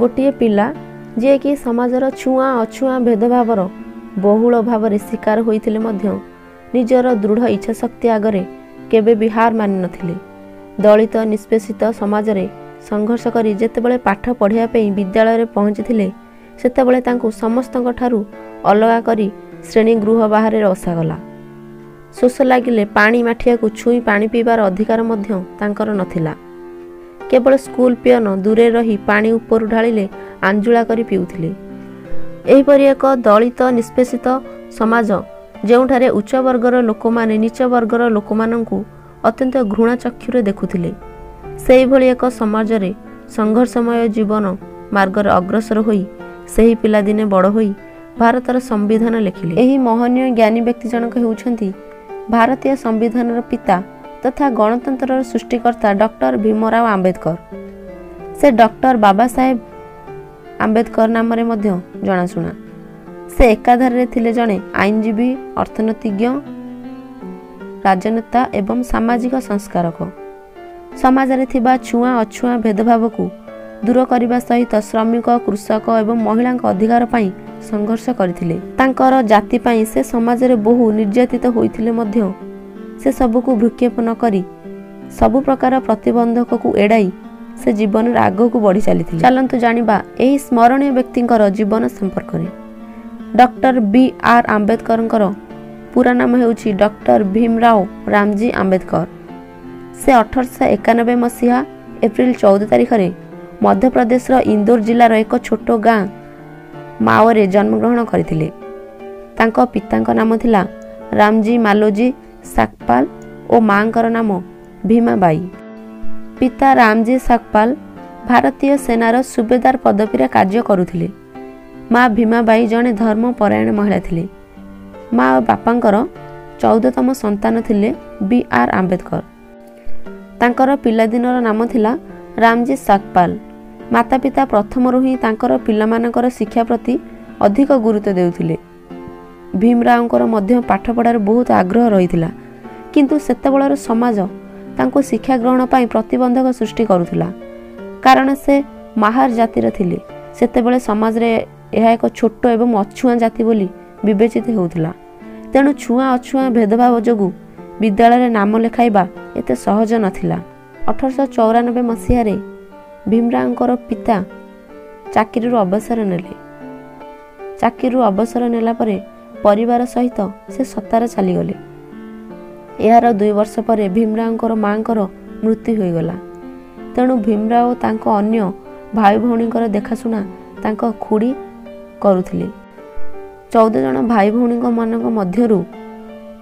गोटे पिला जे कि समाजर छुआ अछुआ भेदभावर बहुल भाव शिकार होइथिले मध्य निजर दृढ़ इच्छा शक्ति आगरे केबे भी हार मानि नथिले। दलित निष्पेषित समाज रे संघर्ष करी जेतेबेले पाठ पढ़िया पे विद्यालय रे पहुंचीथिले सेतेबेले तांकु समस्तଙ୍କ ठारू अलगा करी श्रेणी गृह बाहर रसागला। शोष लागिले पानी माठिया को छुई पानी पीबार अधिकार मध्य तांकर नथिला। केवल स्कूल पियन दूरे रही पानी ऊपर ढालिले आंजुला करी पिउथिले। एहिपरि एक दलित निष्पेषित समाज जेउठारे उच्च वर्गर लोक माने नीच वर्गर लोक माननकु अत्यंत घृणा चक्षुरे देखुथिले, सेहि भली एक समाज रे संघर्षमय जीवन मार्गर अग्रसर होई सेही पिला दिने बड़ होई भारतर संविधान लेखिले। एही महनीय ज्ञानी व्यक्ति जनक हेउछंती भारतीय संविधानर पिता तथा गणतंत्रर सृष्टिकर्ता डॉक्टर भीमराव आंबेडकर। से डॉक्टर बाबा साहेब आंबेडकर नाम रे मध्य जनाशुना। से एकाधारे थिले जणे आईनजीवी, अर्थनीतिज्ञ, राजनेता एवं सामाजिक संस्कारक। समाज रे थिबा छुआ अछुआ भेदभाव को दूर करने सहित श्रमिक, कृषक एवं महिला अधिकार पाई संघर्ष करथिले। तांकर जाति पाई से समाज रे बहु निर्यातित होइथिले मध्य से सबको भ्रूक्षेप न करी सबु प्रकार प्रतिबंधक को एड़ाई से जीवन आग को बढ़ी चली। चलतु जानिबा एही स्मरणीय व्यक्तिंकर जीवन संपर्क रे। Doctor B R. आंबेडकर पूरा नाम हेउछि डॉक्टर भीमराव रामजी आंबेडकर। से 1891 मसीहा एप्रिल 14 तारिख रे मध्य प्रदेश इंदौर जिलार एक छोट गाँ माओरे जन्मग्रहण करथिले। तांको पितांक नाम थिला रामजी मालोजी साकपाल और मांकर नाम भीमाबाई। पिता रामजी साकपाल भारतीय सेनार सुबेदार पदवी कार्य करुथिले। माँ भीमाबाई जने धर्मपरायण महिला थिले। माँ और बापांकर 14तम संतान थिले बी.आर. आंबेडकर। तांकर पिलादिनर नाम थिला रामजी साकपाल। माता पिता प्रथमरु ही तांकर पिलामानकर शिक्षा प्रति अधिक गुरुत्व देउथिले। भीमरावंकर मध्य पाठ पढ़ार बहुत आग्रह रहिथिला, किंतु सेतेबेलर समाज तांको शिक्षा ग्रहण पाई प्रतिबंधक सृष्टि करुथिला। कारण से माहार जातिर थिले। सेतेबेले समाज रे यह एक छोट एवं अछुआ जाति बोली विवेचित होउथिला। तेणु छुआ अछुआ भेदभाव जोगु विद्यालय रे नाम लेखाइबा एते सहज नथिला। 1894 मसीह रे भीमरावंकर पिता चाकरी अवसर नेले। चाकरी अवसर नेला परे परिवार सहित से सतारा चलीगले। यार 2 वर्ष पर भीमरावंकर मांकर मृत्यु होईगला। तेणु भीमराव तांको अन्य भाई भौणींकर देखाशुना तांको खुड़ी करुथिले। 14 जन भाई भौणी मानक मध्यरु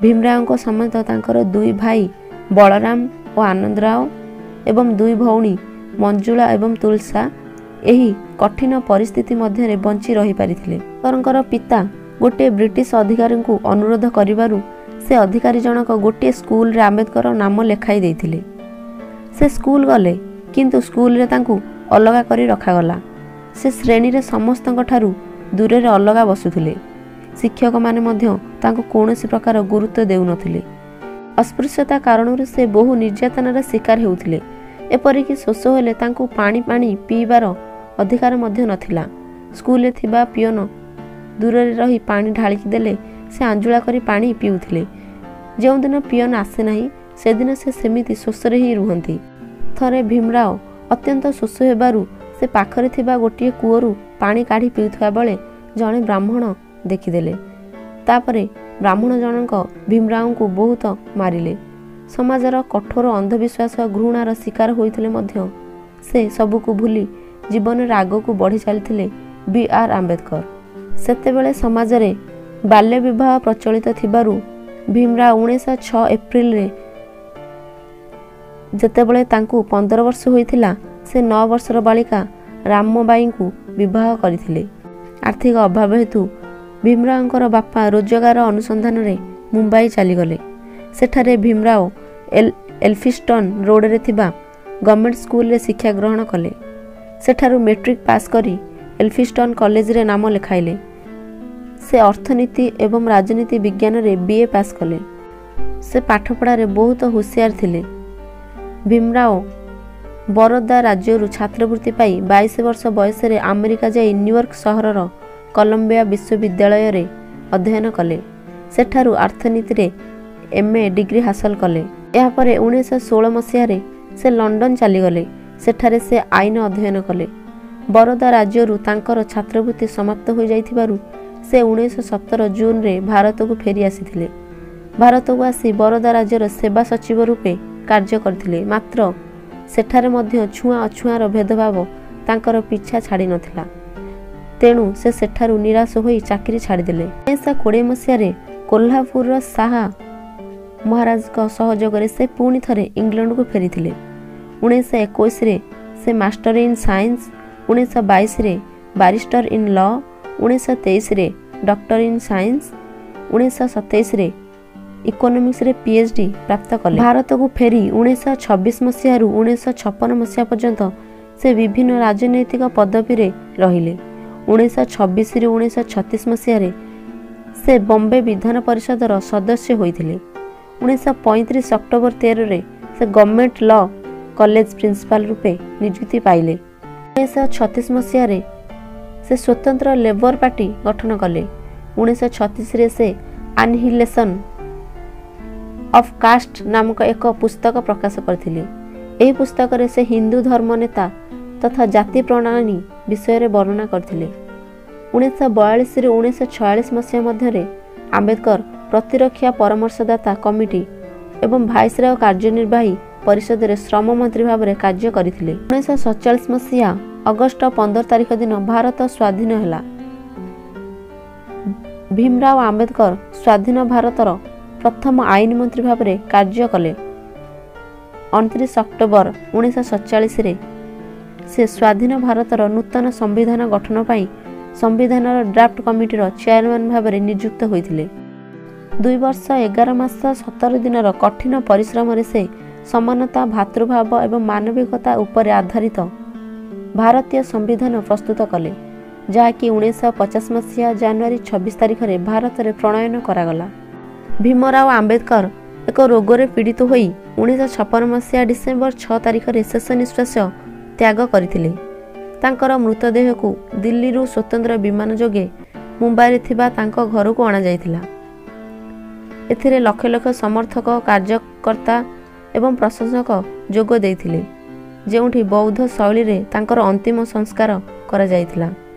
भीमरावंको समेत तांकर 2 भाई बलराम और आनंदराव एवं 2 भौणी मंजुला एवं तुलसा एही कठिन परिस्थिति मध्य बंची रही पारिथिले। परंकर पिता गोटे ब्रिटिश अधिकारी को अनुरोध करिबारु से अधिकारी जनक गोटे स्कूल रे आंबेडकर नाम लेखाई देथिले। से स्कूल गले, किंतु स्कूल रे तांकु अलगा करी रखा गला। से श्रेणी रे समस्तଙ୍କ ठारू दूरे रे अलगा बसुथिले। शिक्षक माने मध्य तांकु कोनोसी प्रकार गुरुत्व देउ नथिले। अस्पृश्यता कारणରୁ से बहु निर्यातनार शिकार हेउथिले। एपरिकी शोष हेले तांकु पानी पीबार अधिकार मध्य नथिला। स्कूल रे थिबा पियन दूर रे रही पानी ढालिकी देले से आंजुला करी पानी पिउथिले। जेउ दिन पियन आसे नाही से दिन से सेमिति शोष रे ही रुहंती। थरे भीमराव अत्यंत शोष हेबारु से पाखरे थिबा गोटिए कूअरु पानी काढ़ी पिउथवा बेले जणे ब्राह्मण देखिदेले। तापरे ब्राह्मण जनक भीमराव को बहुत मारिले। समाजर कठोर अंधविश्वास घृणार शिकार होइथिले मध्य से सबको भूली जीवन आग को बढ़ी चलथिले बी.आर. आंबेडकर। सेतेबेले समाज रे बाल्य विवाह प्रचलित थिबारु भीमराव 1906 एप्रिल रे जेतेबेले तांकु 15 वर्ष होइथिला से 9 वर्षर बालिका रामबाई को विवाह करथिले। आर्थिक अभाव हेतु भीमरावंकर बापा रोजगार अनुसंधान रे मुंबई चलीगले। सेठारे भीमराव एल्फिस्टन रोड रे थिबा गवर्नमेंट स्कूल रे शिक्षा ग्रहण कले। सेठारु मैट्रिक पास करी एल्फिस्टन कॉलेज रे नाम लिखाइले। से अर्थनीति एवं राजनीति विज्ञान रे बीए पास कले। से पाठपढ़ा रे बहुत होशियार थिले। भीमराव ବରୋଦା ରାଜ୍ୟରୁ ଛାତ୍ରବୃତ୍ତି ପାଇ 22 ବର୍ଷ ବୟସରେ ଆମେରିକା ଯାଇ ନ୍ୟୁୟର୍କ ସହରର କଲମ୍ବିଆ ବିଶ୍ୱବିଦ୍ୟାଳୟରେ ଅଧ୍ୟୟନ କଲେ। ସେଠାରୁ ଅର୍ଥନୀତିରେ MA ଡିଗ୍ରୀ ହାସଲ କଲେ। ଏହାପରେ 1916 ମସିହାରେ ସେ ଲଣ୍ଡନ ଚାଲିଗଲେ। ସେଠାରେ ସେ ଆଇନ ଅଧ୍ୟୟନ କଲେ। ବରୋଦା ରାଜ୍ୟରୁ ତାଙ୍କର ଛାତ୍ରବୃତ୍ତି ସମାପ୍ତ ହୋଇଯାଇଥିବାରୁ ସେ 1917 ଜୁନରେ ଭାରତକୁ ଫେରି ଆସିଥିଲେ। ଭାରତକୁ ଆସି ବରୋଦା ରାଜ୍ୟର ସେବା ସଚିବ ରୂପେ କାର୍ଯ୍ୟ କରିଥିଲେ। ମାତ୍ର ସେଠାରେ ମଧ୍ୟ ଛୁଆଁ ଅଛୁଆଁର ଭେଦଭାବ ତାଙ୍କର ପିଛା ଛାଡ଼ି ନଥିଲା। ତେଣୁ ସେ ସେଠାରୁ ନିରାଶ ହୋଇ ଚାକିରି ଛାଡ଼ିଦେଲେ। 1920 ମସିହାରେ କୋହ୍ଲାପୁରର ଶାହା ମହାରାଜଙ୍କ ସହଯୋଗରେ ସେ ପୁଣି ଥରେ ଇଂଲଣ୍ଡକୁ ଫେରିଥିଲେ। 1921ରେ ସେ ମାଷ୍ଟର ଇନ୍ ସାଇନ୍ସ, 1922ରେ ବାରିଷ୍ଟର ଇନ୍ ଲ, 1923ରେ ଡକ୍ଟର ଇନ୍ ସାଇନ୍ସ, 1927ରେ ଇକୋନୋମିକ୍ସରେ PhD ପ୍ରାପ୍ତ କଲେ। ଭାରତକୁ ଫେରି 1926 ମସିହାରୁ 1956 ମସିହା ପର୍ଯ୍ୟନ୍ତ ସେ ବିଭିନ୍ନ ରାଜନୈତିକ ପଦବୀରେ ରହିଲେ। 1926ରୁ 1936 ମସିହାରେ ସେ ବମ୍ବେ ବିଧାନ ପରିଷଦର ସଦସ୍ୟ ହୋଇଥିଲେ। 1935 ଅକ୍ଟୋବର 13ରେ ସେ ଗଭର୍ଣ୍ଣମେଣ୍ଟ ଲ କଲେଜ ପ୍ରିନ୍ସିପାଲ ରୂପେ ନିଯୁକ୍ତି ପାଇଲେ। 1936 ମସିହାରେ ସେ ସ୍ୱତନ୍ତ୍ର ଲେବର ପାର୍ଟି ଗଠନ କଲେ। 1936ରେ ସେ ଆନିହିଲେସନ୍ ଅଫ୍ କାଷ୍ଟ ନାମକ ଏକ ପୁସ୍ତକ ପ୍ରକାଶ କରିଥିଲେ। ଏହି ପୁସ୍ତକରେ ସେ ହିନ୍ଦୁ ଧର୍ମ ନେତା ତଥା ଜାତି ପ୍ରଣାଳୀ ବିଷୟରେ ବର୍ଣ୍ଣନା କରିଥିଲେ। 1942ରୁ 1946 ମସିହା ମଧ୍ୟରେ ଆମ୍ବେଦକର ପ୍ରତିରକ୍ଷା ପରାମର୍ଶଦାତା କମିଟି ଏବଂ ଭାଇସରୟ କାର୍ଯ୍ୟନିର୍ବାହୀ ପରିଷଦରେ ଶ୍ରମ ମନ୍ତ୍ରୀ ଭାବରେ କାର୍ଯ୍ୟ କରିଥିଲେ। 1947 ମସିହା ଅଗଷ୍ଟ 15 ତାରିଖ ଦିନ ଭାରତ ସ୍ୱାଧୀନ ହେଲା। ଭୀମରାଓ ଆମ୍ବେଦକର ସ୍ୱାଧୀନ ଭାରତର ପ୍ରଥମ ଆଇନ ମନ୍ତ୍ରୀ ଭାବରେ କାର୍ଯ୍ୟ କଲେ। 29 ଅକ୍ଟୋବର 1947ରେ ସେ ସ୍ୱାଧୀନ ଭାରତର ନୂତନ ସମ୍ବିଧାନ ଗଠନ ପାଇଁ ସମ୍ବିଧାନର ଡ୍ରାଫ୍ଟ କମିଟିର ଚେୟାରମ୍ୟାନ୍ ଭାବରେ ନିଯୁକ୍ତ ହୋଇଥିଲେ। 2 ବର୍ଷ 11 ମାସ 17 ଦିନର କଠିନ ପରିଶ୍ରମରେ ସେ ସମାନତା, ଭାତୃଭାବ ଏବଂ ମାନବିକତା ଉପରେ ଆଧାରିତ ଭାରତୀୟ ସମ୍ବିଧାନ ପ୍ରସ୍ତୁତ କଲେ, ଯାହାକି 1950 ମସିହା ଜାନୁଆରୀ 26 ତାରିଖରେ ଭାରତରେ ପ୍ରଣୟନ କରାଗଲା। ଭୀମରାଓ ଆମ୍ବେଦକର ଏକ ରୋଗରେ ପୀଡ଼ିତ ହୋଇ 1956 ମସିହା ଡିସେମ୍ବର 6 ତାରିଖରେ ଶେଷ ନିଶ୍ୱାସ ତ୍ୟାଗ କରିଥିଲେ। ତାଙ୍କର ମୃତଦେହକୁ ଦିଲ୍ଲୀରୁ ସ୍ୱତନ୍ତ୍ର ବିମାନ ଯୋଗେ ମୁମ୍ବାଇରେ ଥିବା ତାଙ୍କ ଘରକୁ ଅଣାଯାଇଥିଲା। ଏଥିରେ ଲକ୍ଷ ଲକ୍ଷ ସମର୍ଥକ, କାର୍ଯ୍ୟକର୍ତ୍ତା ଏବଂ ପ୍ରଶଂସକ ଯୋଗ ଦେଇଥିଲେ, ଯେଉଁଠି ବୌଦ୍ଧ ଶୈଳୀରେ ତାଙ୍କର ଅନ୍ତିମ ସଂସ୍କାର କରାଯାଇଥିଲା।